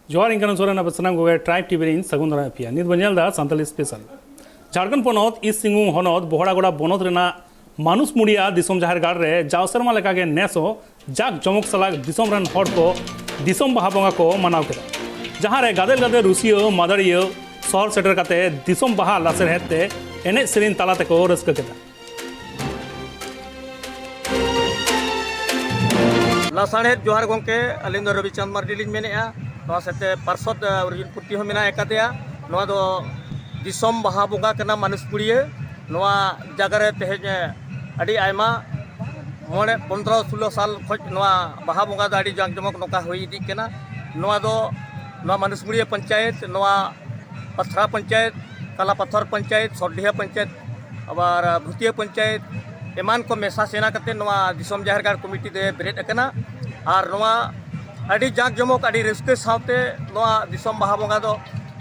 जोहार इंकान सोरेन अब सनाम गोगे tribe TV इन सगुन दरा पिया नित बनेल दा संताली स्पेशल झारखंड पोनोत ईस्ट सिंगुम होनोत बोहड़ागोड़ा बनोत रेना मानुस मुड़िया दिसोम जाहिर गाड़ रे जाव सेरमा लेकागे नेसो जाक जमक सलाग दिसोम रन हड़ को दिसोम बाहा बोंगा को मनाव केदा जहां रे गादेल गादे रुसियो मादड़ियो शहर सेटर काते दिसोम बाहा लासेर हेते एने सेरिन तालाते को रस्क केदा लासाड़े जोहार गोंके अलिंग दो रविचंद मार्डी लिंग मेनेआ नवा सेते पार्षद अर्जुन पुर्ति हो मेना एकातेया नवा दो दिसोम बाहा बोंगा कना मानुस पुड़िए नवा जगह रे तेहेज अड़ी आयमा मोने 15-16 साल खोज नवा बाहा बोंगा दा अड़ी जांग जमक नोका होई इदी केना नवा दो नवा मानुस पुड़िए पंचायत नवा पथरा पंचायत काला पत्थर पंचायत सोडिया पंचायत आबार भूतिया पंचायत एमान को मेसा सेना कते नवा दिसोम जाहिर गाड़ कमिटी दे बेरेद अकना आर नवा अड़ी जाक जमक अड़ी रस्के सावते नवा दिसोम बाहा बोंगा दो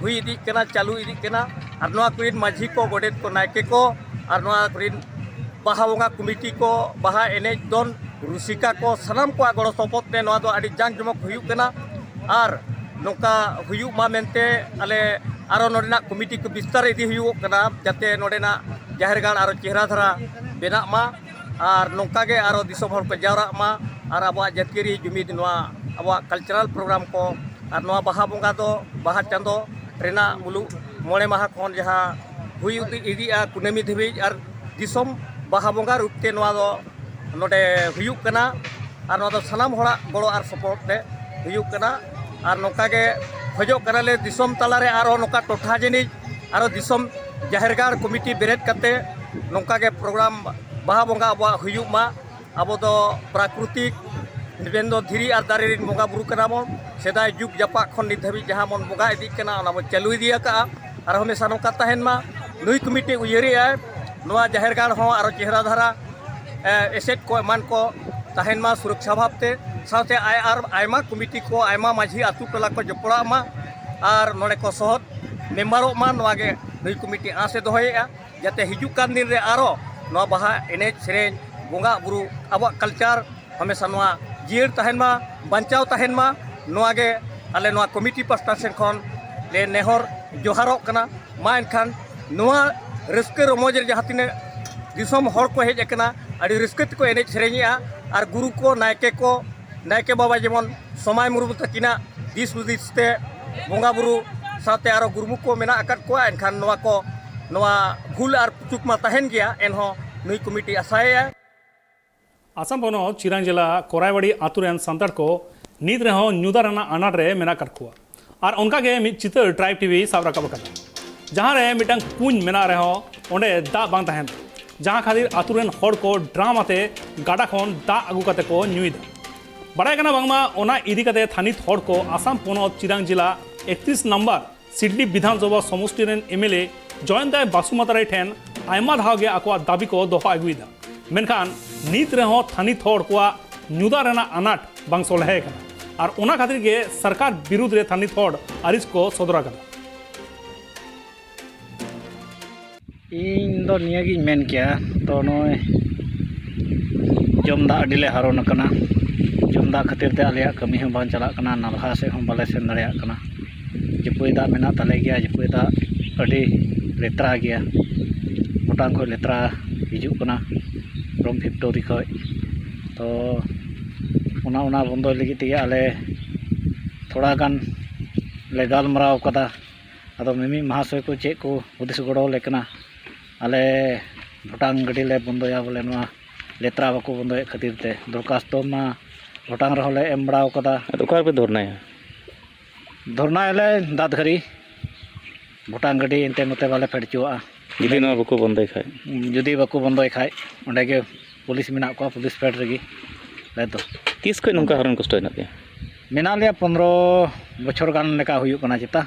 हुई इदी केना चालू इदी केना आर नवा कुरिन माझी को गोडेत को नायके को आर नवा कुरिन बाहा बोंगा कमिटी को बाहा एनेज दोन रुसिका को सनाम को गड़ो सपोत ते नवा दो अड़ी जाक जमक हुयु केना आर नोका हुयु मा मेनते आले आरो नोडेना कमिटी को विस्तार इदी हुयु केना जाते नोडेना जाहिर गाड़ आरो चेहरा धरा बेना मा आर नोका गे आरो दिसोम हर को जावरा मा आर आबा जातियारी जुमिद नवा आबा कल्चरल प्रोग्राम को आर नवा बाहा बोंगा दो बाहा चांदो रेना मुलु मोड़े माहा खन जहाँ हुई इदिया कुनेमी धबी आर दिसोम बाहा बोंगा रूपते नवा दो नोडे हुयुक कना आर नवा दो सनाम होड़ा गड़ो आर सपोर्ट ते हुयुक कना आर नोका गे खोजो कनाले दिसोम तलारे आरो नोका टोठा जनी आरो दिसोम जाहिर गाड़ कमिटी बेरेद कते नोका गे प्रोग्राम बाहा बोंगा अब हुयुक मा अब दो प्राकृतिक निबेन दो धीरी आर दारे रिन बोंगा बुरु कना मन सेदाय जुग जपा खन नित धाबी जहाँ मन बोंगा इदी कना ओना बो चालू इदी का आर हमेशा नोका तहेन मा नुई कमिटी उयरी आय नवा जाहिर गाड़ हो आरो चेहरा धारा एसेट को मान को तहेन मा सुरक्षा भावते साथे आयमा कमिटी को आयमा माझी आतु टोला को जपड़ा मा आर नोडे को सहत मेम्बारो मा नवा गे नुई कमिटी आसे दोहयेआ जाते हिजुक कान दिन रे आरो नवा बाहा एनेज सेरेन बोंगा बुरु अब कल्चर हमेशा नवा जीर तहेन मा बंचाव तहेन मा नवा गे आले नवा कमिटी पास्टा सेन खन ले नेहर जोहारो कना मा एनखान नवा रस्के रमोज रे जहाँ तिने दिसोम हर को हेज एकना अड़ी रस्के को एनेज सेरेनिया आर गुरु को नायके बाबा जेमन समय मुरुम तकिना दिस हुदिसते बोंगा बुरु साथे आरो गुरुमु को मेना अकट को एनखान नवा को नवा भूल आर पुचुक मा तहेन गया एनहो नुई कमिटी आसाया आसाम पोनोत चिरांग जिला कोरायवाड़ी आतुरेन संताड़ को नीत रहो न्यूदाराना अनाट रे मेना कटकुआ और उनका गे मित चितर ट्राइब टीवी साब राकाब कदा जहां रे मिटंग कुंज मेना रहो ओंडे दा बांग तहेन जहां खातिर आतुरेन हड़ को ड्राम आते गाडा खन दा आगु कते को न्यूइदा बड़ाय कना बांगमा ओना इदी कते थानित हड़ को आसाम पोनोत चिरांग जिला 31 नंबर सिडली विधानसभा समष्टि रेन एमएलए जयंताय बासुमताराय ठेन आयमा धावगे आकवा दाबी को दोहा आगुइदा मेनखान नीत रहो थानित हड़ को न्यूदा रेना अनाट बांग सोलहे कना और ओना खातिर गे सरकार विरुद्ध रे थानित हड़ आरिस को सदरा कदा इन दो नियागी मेन किया तो नोय जमदा अडिले हारोन कना जमदा खातिर ते आलिया कमी हम बान चला कना नालहा से हम बाले सेन दड़िया कना जपुई दा मेना तले गया जपुई दा अडी लेत्रा गया मोटांग को लेत्रा हिजू कना फ्रॉम फैक्टरी खो तो ओना बंदो लगी ते आले थोड़ा गान ले गालमराव कदा अदो मिमी महाशय को चेक को हुदिस गड़ो लेकना आले भोटांग गडी ले बंदोया बोले नवा लेत्रा बाको बंदोय खातिर ते दरखास्त मा भोटांग रहो ले एम बड़ाव कदा ओकार पे धरना ले दाद घरी भोटांग गडी एनते नोते वाले फेडचुआ जुदी नवा बाको बंदोय खाय जुदी बाको बंदोय खाय ओंडे गे पुलिस मेना को पुलिस फेड रगी ले तो तीस खय नंका हरन कष्ट हेना पे मेना ले 15 बछर गान लेका हुयु कना चिता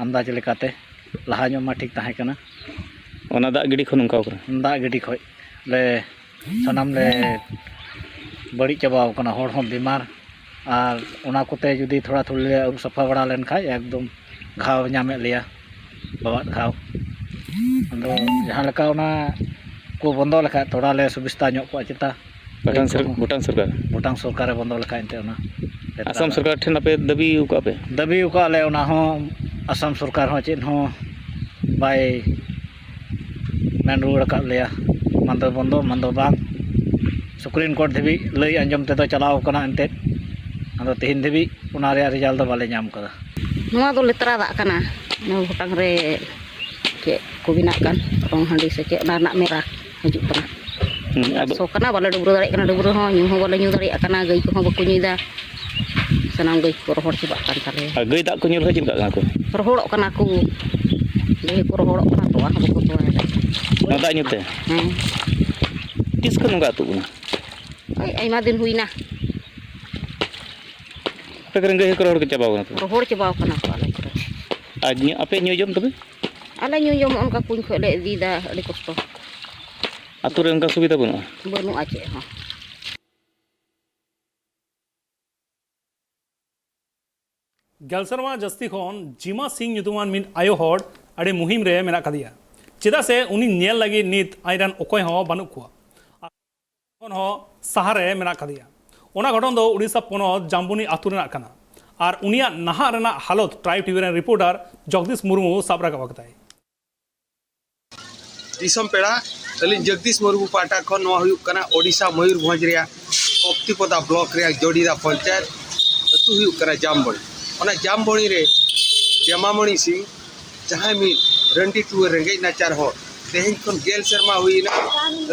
अंदाज लेकाते लहा मा ठीक ताहे कना ओना दा गिडी खन नंका ओकरा दा गिडी खय ले सनाम ले बड़ी चाबाव कना हड़ हम बीमार और ओना कोते जुदी थोड़ा थोड़ी अरु सफा बड़ा लेन खाय एकदम घाव नामे लिया बाबा घाव अंदो जहां लका ओना को बंदो लेखा थोड़ा ले सुविस्ता ᱧᱚᱜ को चिता भूटान सरकार बंदो लेखा एनते ओना आसाम सरकार ठेन आपे दाबी उका पे दाबी उका ले उना हो आसाम सरकार हो चेद हो बाय मेन रुआड़ का लेया मंदो बंदो मंदो बाग सुप्रीम कोर्ट धबी लई अंजम तेदो चलाव कना एंते अदो तेहिन धबी उना रे रिजल्ट दो बाले नाम कदा नवा दो लेतरा दा kana नौ गोटांग रे के को बिना kan rong handi se ke na merah hijuk kana so kana bala dubro dare kana dubro ho nyu ho bala nyu dare kana gai ko ho baku nyu da sanam gai ko rohor ciba kan tale gai dak ko nyur ha cin ka ko rohorok kana ku le ko rohorok kana to ha baku to na dak nyute tis ko nunga tu ai ma din huina pe keren gai ko rohor ke cabaw na tu rohor ciba kana ko ale ko ajni ape nyu jom tu ala nyu jom onka kuñ ko le di da adi kosto atur re onka subida banu banu ace ha गेलसरवा जस्ती खन जिमा Singh nyutuman min ayo hor ade muhim re mena kadiya cheda se uni nyel lagi nit airan okoy ho banu kuwa kon ho sahare mena kadiya ona ghoton do Odisha ponot Jambuni atu rena kana ar unia naha rena halot Tribe TV ren reporter Jagdish Murmu sab raka baktai दिसम पेड़ा अलिन जगदीश मुर्मू पाटा खन नवा हुयुक कना ओडिशा मयूरभंज रे Kaptipada block रे जोड़ीदा पंचायत अतु हुयुक कना जामबड़ी ओना जामबड़ी रे जमामणि सिंह जहां मी रंडी टू रेंगे नाचार हो तेहन खन गेल शर्मा हुइना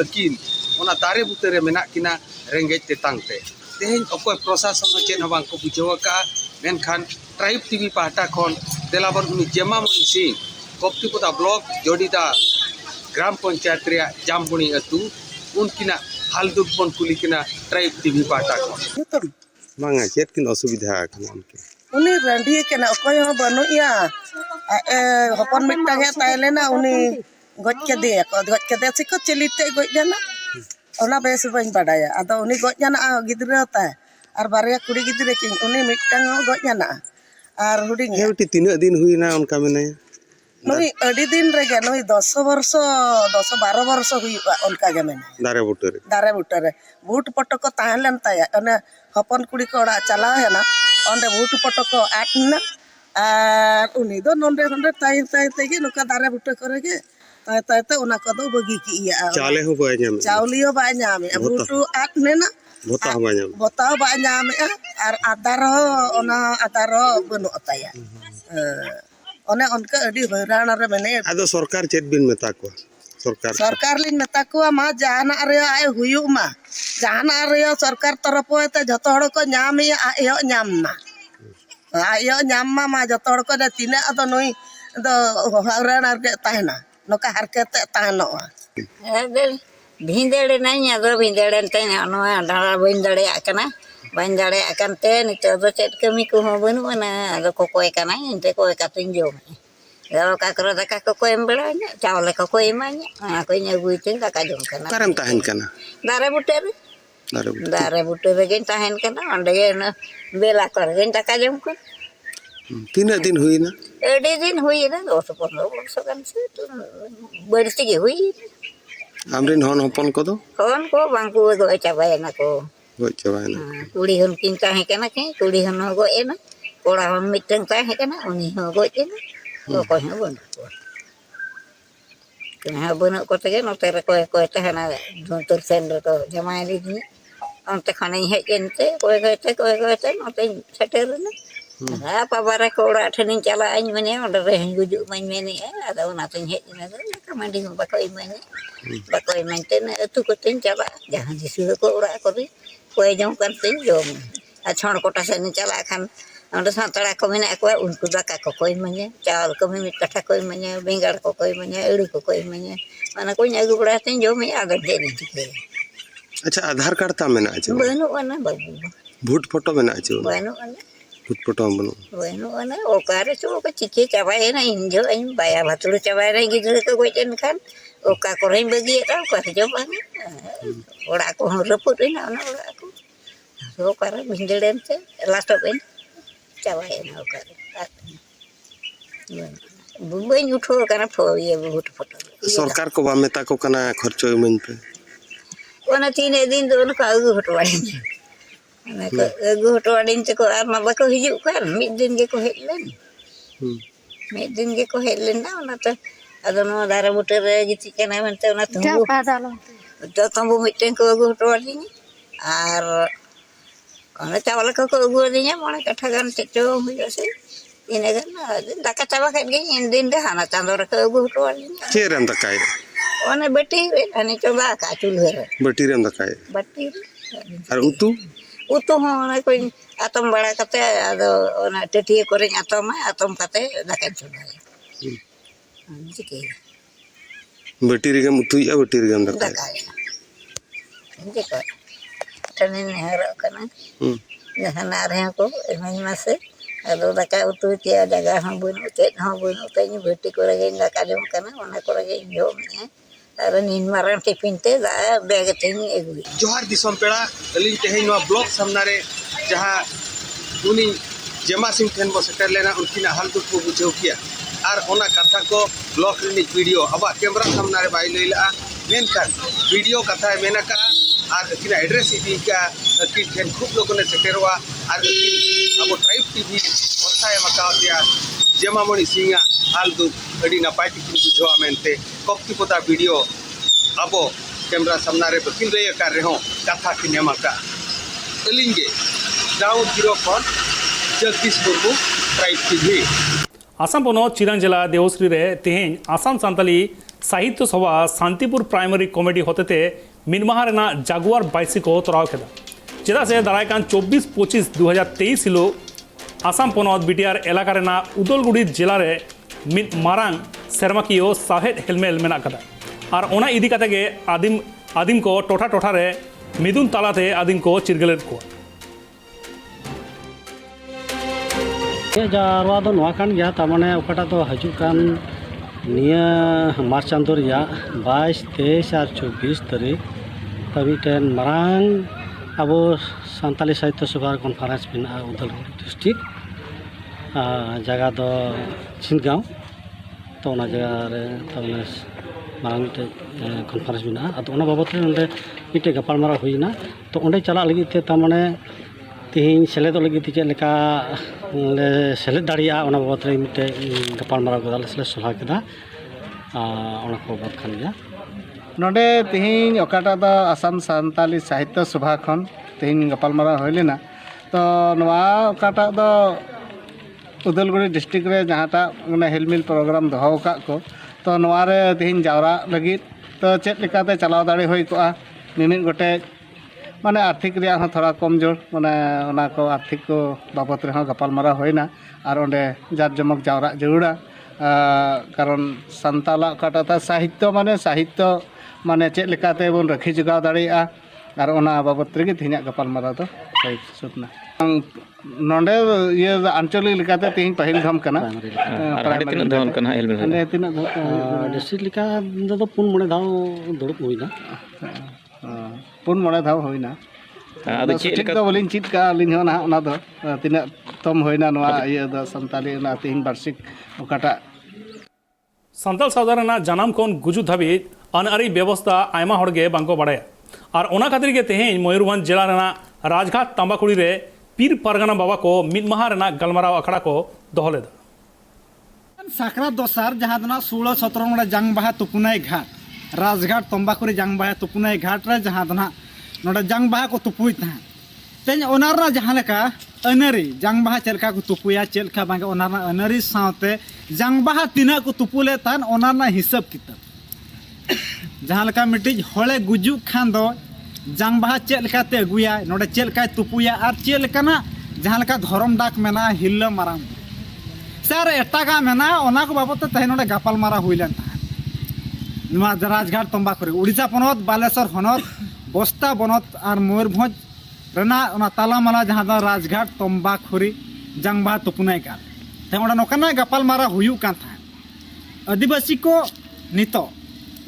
अकिन ओना दारे बुते रे मेना किना रेंगे तेतांगते तेहन अकोय प्रशासन चेन हबां को बुझावका मेनखान ट्राइब टीवी पाटा खन देलाबर उनी जमामणि सिंह कप्तिपदा ब्लॉक जोड़ीदा ग्राम पंचायत रे जामबुणी अतु उनकिना हालदुक बन कुलिकिना ट्राइब टीवी पाटा को मांगा चेत किन असुविधा खान उनके उनी रंडी केना अकोय हो बनुया हपन मिटांगे ताइलेना उनी गज के दे सिको चलिते गज जाना ओना बेस बन बाडाया आदो उनी गज जाना गिदरा ता आर बारिया कुड़ी गिदरे किन उनी मिटांग गज जाना आर हुडिंग हेउटी तीन दिन हुइना उनका मेने नई अडी दिन रेगे नई 10 वर्ष 12 वर्ष हुआ उनका के मेने दारे बुटरे बूट पटको ताहलन ताया अने हपन कुड़ी को ओड़ा चला है ना ओंडे बूट पटको आटना आर उनी दो नोंडे ताई तेगे नुका दारे बुट करेगे ताई उना को दो बगी की या चाले हो बाय जामे चावलियो बाय जामे बूटू आटने ना बोता बाय जामे आर आदार ओना आदार बनु ताया ओने उनका अडी हैरान रे मेने आदो सरकार चेत बिन मेता को सरकार लिन मेता को मा जाना रे आय हुयु मा जाना रे सरकार तरफ होते जतो हड़ को नाम आयो नाम मा जतो हड़ को तिना अदो नई दो हैरान रे ताहना नका हरकत ताहनो भिंदेड़े नहीं अदो भिंदेड़े तेना नवा डारा भिंदेड़े आकना बाइन दाड़े आकनते नितो दो चेत कमी को हो बनुना अदो कोकोय कना इनते कोय कातिन जोम गारो काकरो दका कोकोय एमबेड़ा चावल कोकोय मान्या आ कोय नेगुइते दका जोम कना करम ताहन कना दारे बुटे रे गेन ताहन कना अंडे न बेला कर गेन दका जोम को तीन दिन हुइना एडी दिन हुइना 10-15 वर्ष कन से तो बरती के हुई हमरिन हन हपन को दो कौन को बांकू गो चाबायना को कुड़ी हन किन ताहे कना के कुड़ी हन गो एना कोड़ा हम मिटन ताहे कना उनी हो गो एना तो को ह बन के हा बन को तगे नते रे को ताहना दोतर सेन रे तो जमाय ली दी अंत खाने हे केनते को नते सेटर ना हा पाबारे कोड़ा ठनिन चला अन मने ओडे रे गुजु मन मेने आदा उना तिन हे ना कमांडी बाकोय मने न अतु को तिन चला जहां जिसु को ओड़ा करी कोई जम करते जोम आ छोड़ कोटा से न चला खान अंदर सातड़ा को मेने को उनको दका को कोई मने चावल को मेने कठा कोई मने बेंगाड़ को कोई मने एड़ी को कोई मने माने कोई अगु बड़ा से जो में आदत दे दी अच्छा आधार कार्ड ता मेना আছে बनु अना बाबू भूट फोटो मेना আছে बनु अना भूट फोटो बनु अना ओ कारे चो को चिके चाबाय ना इंजो इन बाया भतुड़ चाबाय रे गिदरे को गोटेन खान ओ का कोरे बगी ता को जो बन ओड़ा को रपुट ना ओड़ा को so kare bindelem te last of in chawa na kare bumbay utho kana pho ye बहुत फोटो सरकार को बा मेता को कना खर्चो मन पे ओना 3 दिन तो उनका अगु हटवाए ᱚᱱᱟ ᱠᱚ ᱟᱹᱜᱩ ᱦᱚᱴᱚ ᱟᱹᱫᱤᱧ ᱛᱮᱠᱚ ᱟᱨ ᱢᱟ ᱵᱟᱠᱚ ᱦᱤᱡᱩᱜ ᱠᱟᱱ ᱢᱤᱫ ᱫᱤᱱ ᱜᱮᱠᱚ ᱦᱮᱡ ᱞᱮᱱ ᱢᱤᱫ ᱫᱤन ᱜᱮᱠᱚ ᱦᱮᱡ ᱞᱮᱱᱟ ᱚᱱᱟᱛᱮ ᱟᱫᱚ ᱱᱚᱣᱟ ᱫᱟᱨᱮ ᱵᱩᱴᱟᱹ ᱨᱮ ᱜᱤᱛᱤᱡ ᱠᱟᱱᱟᱭ ᱢᱮᱱᱛᱮ ᱚᱱᱟ ᱛᱚᱸᱵᱩ ᱢᱤᱫᱴᱮᱱ ᱠᱚ ᱟᱹᱜᱩ ᱦᱚᱴᱚ ᱟᱹᱫᱤᱧᱟ ᱟᱨ ᱚᱱᱟ ᱪᱟᱣᱞᱮ ᱠᱚᱠᱚ ᱟᱹᱜᱩ ᱟᱹᱫᱤᱧᱟ 9 ᱠᱟᱴᱷᱟ ᱜᱟᱱ ᱪᱮᱫ ᱪᱚᱝ ᱦᱩᱭᱩᱜᱼᱟ ᱥᱮ ᱤᱱᱟᱹ ᱜᱟᱱ ᱫᱟᱠᱟ ᱪᱟᱵᱟ ᱠᱮᱫ ᱜᱤᱧ ᱤᱱ ᱫᱤᱱ ᱨᱮ ᱦᱟᱱᱟ ᱪᱟᱸᱫᱳ ᱨᱮᱠᱚ ᱟᱹᱜᱩ ᱦᱚᱴᱚ ᱟᱹᱫᱤᱧᱟ ᱪᱮᱫ ᱨᱮᱢ ᱫᱟᱠᱟᱭ ᱚᱱᱮ ᱵᱟᱹᱴᱤ ᱨᱮ ᱦᱟᱱᱮ ᱪᱚᱸᱫᱟ ᱟᱠᱟᱫ ᱪᱩᱞᱦᱟᱹ ᱨᱮ ᱵᱟᱹᱴᱤ ᱨᱮᱢ ᱫᱟᱠᱟᱭ ᱵᱟᱹᱴᱤ ᱨᱮ ᱟᱨ ᱩᱛᱩ ᱩᱛᱩ ᱦᱚᱸ ᱚᱱᱟ ᱠᱚᱧ ᱟᱛᱚᱢ ᱵᱟᱲᱟ ᱠᱟᱛᱮ ᱟᱫᱚ ᱚᱱᱟ ᱴᱟᱹᱴᱭᱟᱹ ᱠᱚᱨᱮᱧ ᱟᱛᱚᱢᱟ ᱟᱛᱚᱢ ᱠᱟᱛᱮ ᱫᱟᱠᱟᱧ ᱪᱚᱸᱫᱟᱭᱟ ᱪᱤᱠᱟᱹᱭᱟ ᱵᱟᱹᱴᱤ ᱨᱮᱜᱮᱢ ᱩᱛᱩᱭᱮᱜᱼᱟ ᱵᱟᱹᱴि ᱨᱮᱜᱮᱢ ᱫᱟᱠᱟᱭᱟ ᱫᱟᱠᱟᱭᱟ ᱪᱤᱠᱟᱹ ᱴᱷᱮᱱᱤᱧ ᱱᱮᱦᱚᱨᱚᱜ ᱠᱟᱱᱟ ᱡᱟᱦᱟᱱᱟᱜ ᱨᱮᱦᱚᱸ ᱠᱚ ᱤᱢᱟᱹᱧ ᱢᱟᱥᱮ ᱟᱫᱚ ᱫᱟᱠᱟ ᱩᱛᱩ ᱛᱮᱭᱟᱜ ᱡᱟᱭᱜᱟ ᱦᱚᱸ ᱵᱟᱹᱱᱩᱜ ᱪᱮᱫ ᱦᱚᱸ ᱵᱟᱹᱱᱩᱜ ᱛᱤᱧ ᱵᱷᱟᱹᱴᱤ ᱠᱚᱨᱮ ᱜᱤᱧ ᱫᱟᱠᱟ ᱡᱚᱢ ᱠᱟᱱᱟ ᱚᱱᱟ ᱠᱚᱨᱮ ᱜᱤᱧ ᱡᱚᱢᱮᱜᱼᱟ ᱟᱨ ᱱᱤᱱ ᱢᱟᱨᱟᱝ ᱴᱤᱯᱷᱤᱱ ᱛᱮ ᱫᱟᱜ ᱵᱮᱜ ᱛᱤᱧ ᱟᱹᱜᱩᱭᱟ जोहार दिसम पेड़ा अलिंग तेहें नवा ब्लॉक सामनारे जहाँ उनी जेमा सिंह ठेन बो सेटर लेना उनकिना हाल दुख को बुझाव किया और ओना कथा को ब्लॉक रिनिक वीडियो अब कैमरा सामनारे बाई लैला मेनखान वीडियो कथा मेना का और अकिना एड्रेस इदी का अकिन ठेन खूब लोगों ने सेटरवा और अब ट्राइब टीवी वर्षा मका दिया जेमा मणि सिंह हाल दुख अड़ी नपाय टिकिन बुझावा मेनते कप्तिपता वीडियो अब कैमरा सामनारे बकिन रे कर रहे हो कथा की नेमका अलिंगे गाँव गिरो खन जगदीश मुर्मू ट्राइब टीवी आसाम पनत चिरां जिला देवश्री रे तेहें आसाम सान्ताली साहित्य सभा Shantipur primary committee होतेते मिनमाहा Raina Jaguar बाइसी को तोराव केदा चेदा से दारायकान 24-25-2023 हिलो आसाम पनत बीटीआर एलाका रेना उदलगुड़ी जिला रे मिद मारांग सेरमाकियो साहेद हेलमेल मेना कदा और ओना इदी काते गे आदिम को टोठा टोठा रे मिदुन तालाते आदिम को चिरगलेद को जारवा दो नवा कान गया तामाने ओकाटा तो हजू कान निया मार्च चांदो रिया 22, 23 और 24 तारीख तभी टेन मरांग अब सान्ताली साहित्य सभा कॉन्फ्रेंस बिना उदलगुड़ी डिस्ट्रिक्ट जगह दो छिनगांव तो ना जगह रे तमने मांग कॉन्फ्रेंस बिना अतो ओना बाबत रे नंदे मिटे गपालमारा हुईना तो ओंडे चला लगी ते तामाने तीन सेलेद लगी चे लेका ले सेलेद दाड़िया ओना बाबत रे मिटे गपालमारा गोदाल से सलाह केदा ओना को बात खान गया नोडे तीन ओकाटा दा आसाम सान्ताली साहित्य सभा खन तीन गपालमारा होय लेना तो नवा ओकाटा दा उदलगुड़ी डिस्ट्रिक्ट रे जहाटा हेलमिल प्रोग्राम दोहो का को तो नवारे तीन जावरा लगी तो चेक लेकाते चलाव दाड़े होय कोआ मिमिद गोटे माने आर्थिक रिया हो थोड़ा कमजोर माने ओना को आर्थिक को बाबत रे हो गपालमारा होयना और ओंडे जार जमक जावरा जरूरा कारण सान्ताला काटा साहित्य माने चेक लेकाते बन रखी जगाव दाड़ेया और ओना बाबत रे तीन गपालमारा तो सही सुतना नोंडे ये आंचलिक लेकाते तीन पहिल धम कना तीन धम कना हेलमेल ने तीन डिस्ट्रिक्ट लेका दो पुन मणे दाव दुड़ुब हुईना पुन मणे धाव होइना आदो चेक लेका तो बोलिन चित का लिन हो ना ओना दो तीन तम होइना नवा ये दो सान्ताली ना तीन वार्षिक ओकाटा सान्ताल सावदारना जनाम खन गुजुद धाबिज अनआरी व्यवस्था आयमा हड़गे बांको बाड़ाया और ओना खातिर के तेहें मयूरभंज जिला रेना राजघाट तांबाकुड़ी रे पीर परगना बाबा को मिदमाहा रेना गलमाराव अखड़ा को दोहो लेदा साकरा दोसार जहाँ 16-17 मोड़ा जंग बाहा तुपुनाई घाट राजघाट तंबाकुड़ी जंग बाहा तुपुनाई घाट रे जहाँ नोडे जंग बाहा को तुपुई तहां तेज ओनारना जहाँ लेका अनरी जंग बाहा चलका को तुपुया चलका बांगे ओनारना अनरी सावते जंग बाहा तिना को तुपुले तान ओनारना हिसाब किताब जहाँ लेका मिटिज होले गुजु खान दो जंग बाहा चलकाते अगुया नोडे चलका तुपुया और चलकाना जहाँ लेका धर्म डाक मेना हिल्ला माराम सर एटागा मेना ओना को बाबत तहे नोडे गपालमारा हुइलेन ताहां नवा राजघाट तंबाकुड़ी उड़ीसा पनत बालेश्वर हनत बस्ता बनत और मयूरभंज रेना ओना तालामाला जहाँ दो राजघाट तंबाकुड़ी जंग बाहा तुपुनाई घाट ते ओंडे नोकाना गपालमारा हुयुग कान ताहां आदिवासी को नितो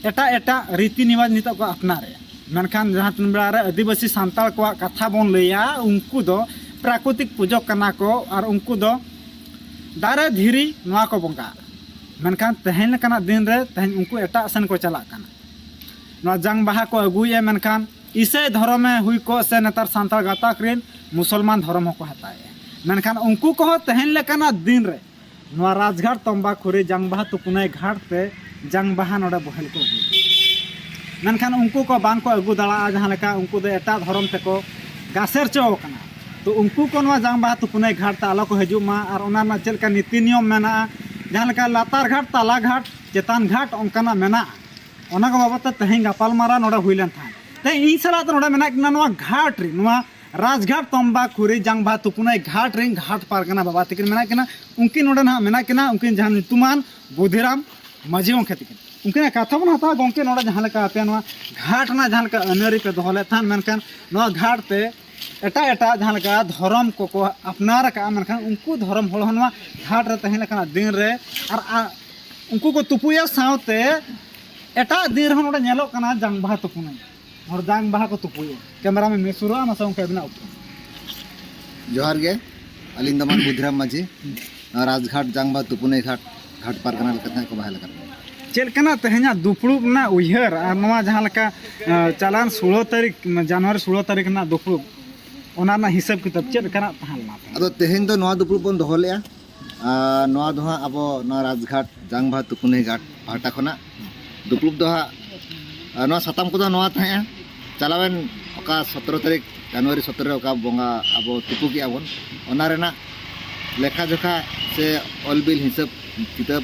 एटा रीति निवाज नितो को अपनारे मेनखान जहाँ तीन बेड़ा रे आदिवासी सान्ताल को कथा बन लैया उनको दो प्राकृतिक पूजक कना को और उनको दो दारे धीरी नवा को बंगा मेनखान तेहेन लेकाना दिन रे तेहेन उनको एटा सन को चला काना नवा जंग बाहा को अगुए मेनखान इसे धर्म में हुई को से नेतार सान्ताल गाताक रेन मुसलमान धर्म को हताए मेनखान उनको को तहन लेकाना दिन रे नवा राजघाट तंबाखुरी जंगबाहा तुकुनाई घाट पे जंगबाहा नोडे बहल को मेनखान उनको को बांग को अगू दाड़ा जहाँ लेका उनको दे एटा धर्म ते को गासेर चो कना तो उनको को नवा जंगबाहा तुकुनाई घाट ता आलो को हजू मा और ओना मा चलका नीति नियम मेना जहाँ लेका लातार घाट ताला घाट चेतान घाट ओनकाना मेना ओना को बाबत तहन गापालमारा नोडे हुइलन था ते इन सला तो नोडे मेना किना नवा घाट रे नवा राजघाट तंबाखुरी जंगबाहा तुकुनाई घाट रे घाट पारगना बाबा तकिन मेना किना उनकी नोडे ना मेना किना उनकी जहाँ नितुमान बुधिराम माझी ओंखे तकिन उनके कथा बन हता गोंके नोडे जहाँ लेका आपे नवा घाट ना जहाँ लेका अनरी पे दोहले थान मेनखान नवा घाट पे एटा एटा जहाँ लेका धर्म को अपनार का मेनखान उनको धर्म होल नवा घाट रे तहन लेका दिन रे और उनको को तुपुया सावते एटा दिन रे नोडे नेलो कना जंगबाहा तुकुनाई और जंगबाहा को तुपुया कैमरा में मेसुरा ना सौ के बिना जोहार गे अलिंग दमान बुधिराम माझी राजघाट जंगबाहा तुकुनाई घाट पारगना लेका को बहाल कर चलकना तेहना दुपड़ुब ना उहर और नवा जहाँ लेका चालान 16 तारीख जनवरी 16 तारीख ना दुपड़ुब ओना ना हिसाब किताब चलकना तहलना अदो तेहेन दो नवा दुपड़ुब बन दोहो लेया नवा दो हाँ अब नवा राजघाट जंगबाहा तुकुनाई घाट पाटा खना दुपड़ुब दो हाँ नवा साताम को नवा तहाया चलावेन ओका 17 तारीख जनवरी 17 ओका बोंगा अब तुपु की आबन ओना रेना लेखा जोखा से ऑलबिल हिसाब किताब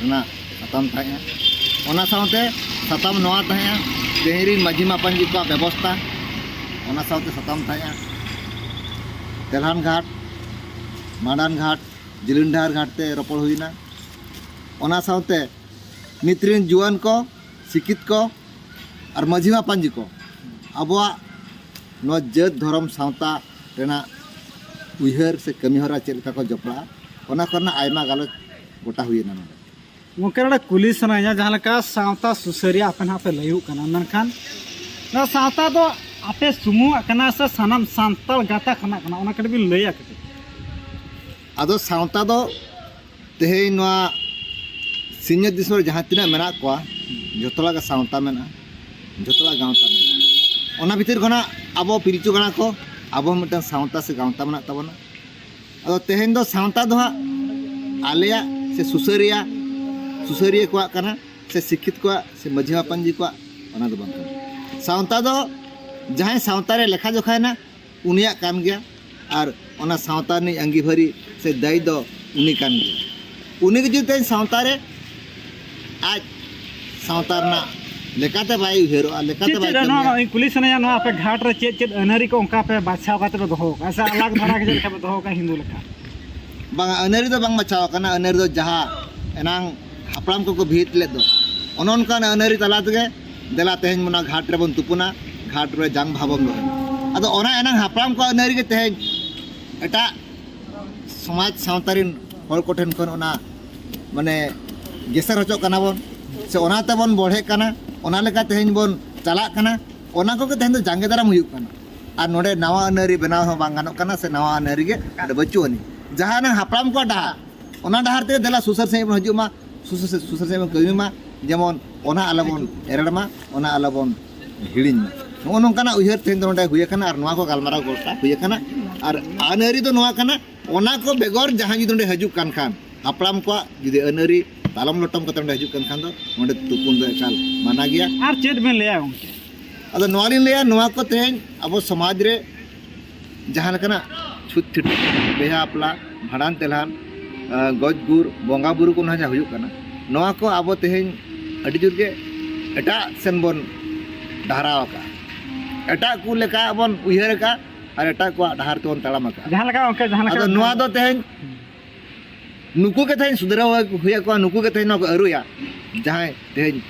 रेना साताम तहाया ओना साउते साताम नवा तहाया तेहरी माझी मापन जी को व्यवस्था ओना साउते साताम तहाया तेलहान घाट माडान घाट जिलिंडार घाट ते रोपड़ हुईना ओना साउते नित्रिन जुआन को शिक्षित को और माझी मापन जी को अबवा नवा जात धर्म सावता रेना उहर से कमी हरा चलका को जपड़ा ओना करना आयमा गालत गोटा हुईना मुकेरडा कुली सनाया जहाँ लेका सावता सुसरिया अपन हाँ पे लयू कना मेनखान ना सावता दो आपे सुमु कना से सनम सांताल गाता कना कना ओना कड़बी लया कते आदो सावता दो तेहे नवा सिन्य दिसर जहाँ तिना मेना कोआ जतला का सावता मेना जतला गांवता मेना ओना भीतर खना आबो पिरिचु गणा को आबो मिटन सावता से गांवता मेना तबना आदो तेहेन दो सावता दो आलेया से सुसरिया को कना से शिक्षित को से माझी मापन जी को ओना दो बंद सावता दो जहाँ सावता रे लेखा जोखा ना उनिया कान गया और ओना सावता नि अंगीभरी से दाई दो उनी कान गया उनी के जुते सावता रे आज सावता ना लेकाते बाई उहेरो लेकाते बाई ना कुली सनाया ना आपे घाट रे चेत अनरी को उनका पे बादशाह का तो दोहो ऐसा अलग धारा के लेका दोहो का हिंदू लेका बांग अनरी दो बांग मचाव कना अनरी दो जहाँ एनांग हापड़ाम को भीत ले दो ओनन का अनरी तला तगे देला तेहन मना घाट रे बन तुपुना घाट रे जंग भाबम अदो ओना एनांग हापड़ाम को अनरी के तेहन एटा समाज सावतारिन हर कोठेन कोन ओना माने गेसर हचो कना बन से ओना ते बन बढ़े कना ओना लेका तेहन बन चला कना ओना को के तेहन दो जांगे दाराम हुयुक कना और नोडे नवा अनरी बनाव हो बांग गानो कना से नवा अनरी के बचुनी जहाँ ना हापड़ाम को डहा ओना डहार ते देला सुसर से हजू मा सुसर से कमी मा जेमन ओना आलाबन एरड़मा ओना आलाबन हिड़िन नो नोंकाना उहर तेन दो हुए कना और नवा को गालमाराव गोटा हुए कना और अनरी दो नवा कना ओना को बेगर जहाँ जुदे हजू कान खान हापड़ाम को जुदे अनरी तालम लोटम कते हजू कान खान दो नोडे तुपुन दो एकाल माना गया और चेत में लेया उनके अदो नवा लिन लेया नवा को तेन अब समाज रे जहाँ लेकना छुत छिट बेहा अपला भाड़ान तेलहान गज गुर बंगा बुरु को ना हुयुक कना नवा को अब तेहन अड़ी जुर के एटा सेन बन डहराव का एटा को लेका बन उहर का और एटा को डहार ते बन तड़ाम का जहाँ लेका उनके जहाँ लेका नवा दो तेहन नुकु के तेहन सुधराव हुया को नुकु के तेहन को अरुया जहाँ तेहन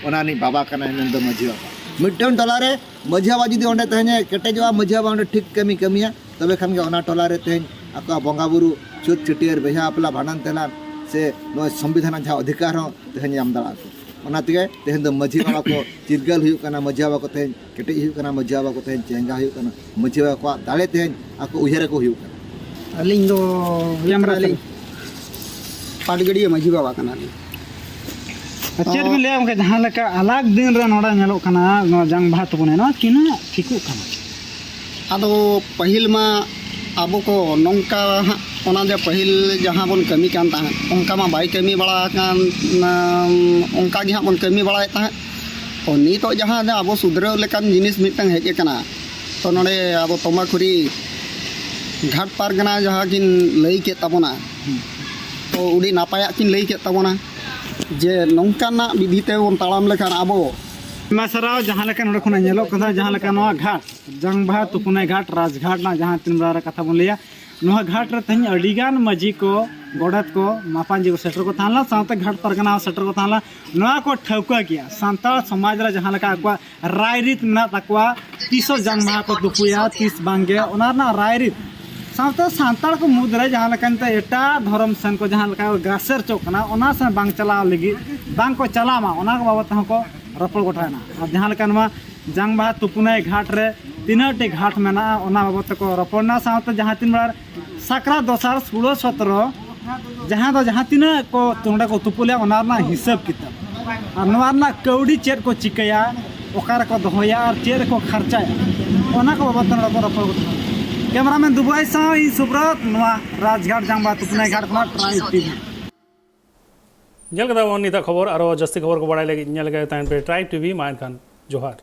ओना नि बाबा कना मेन दो माझी बाबा मिटन टोला रे माझी बाबा जुदी ओंडे तेहन केटेजवा माझी बाबा ओंडे ठीक कमी कमिया तबे खान के ओना टोला रे तेहन आको बंगा बुरु छुत छिटियर बेहा अपला भाड़ान तेलान से नो संविधान जहाँ अधिकार हो तेहन नाम दाड़ा को ओना तेगे तेहन दो माझी बाबा को चिरगल हुयुक कना माझी बाबा को तेहन केटेज हुयुक कना माझी बाबा को तेहन चेंगा हुयुक कना माझी बाबा को दाड़े तेहन आको उहर को हुयुक कना अलिंग दो यमरा पाटगड़ी माझी बाबा कना चेत में ले उनके जहाँ लेका अलग दिन रे नोडा नेलो कना जंग बाहा तुपुनाई ना किना ठिकु कना अदो पहिल मा abo ko nongka ona je pahil jahan bon kami kan tahan ongka ma bai kami bala kan ongka gi ha bon kami bala tahan to nito jahan abo sudraw lekan jinis mitang hej kana to node abo tomakuri घाट पारगना जहाँ किन लई के तबना तो उड़ी नापाया किन लई के तबना जे नौकाना विधिते बन तालाम लेखान आबो मसराव जहाँ लेका नोडे खुना नेलो कथा जहाँ लेका नोआ घाट जंगबाहा तुपुनाय घाट राजघाट ना जहाँ तीन बड़ा कथा बन लिया नोआ घाट रे तहन अडिगान मजी को गोडत को मापांजी को सेटर को थानला साथे घाट परगना सेटर को थानला नोआ को ठौका किया सांताल समाज रे जहाँ लेका अकवा रायरित ना तकवा 30 जंगबाहा को तुपुया 30 बांगे ओना ना रायरित साथ सांताल को मुद्रे जहाँ लेकानते एटा धर्म सन को जहाँ लेका ग्रासेर चौकना ओना से बांग चलाव लगी बांग को चलामा ओना को बाबत को रपड़ गोटायना और जहाँ लेकान मा जंगबाहा तुपुनाय घाट रे तीनटे घाट मेना ओना बाबत को रपड़ना साथ जहाँ तीन बार साकरा दोसार 16-17 जहाँ तीन को तुंडा को तुपुले ओना ना हिसाब किताब और नोआ ना कौड़ी चेर को चिकया ओकार को दोहया और चेर को खर्चाया ओना को बाबत को रपड़ गोटा कैमरामैन दुबई साई सुब्रत नोआ राजघाट जंगबाहा तुपुनाय घाट को ट्राइब टीवी जल कदा वन निता खबर और जस्ती खबर को बड़ा लगे पे ट्राइब टीवी मायन खान जोहार।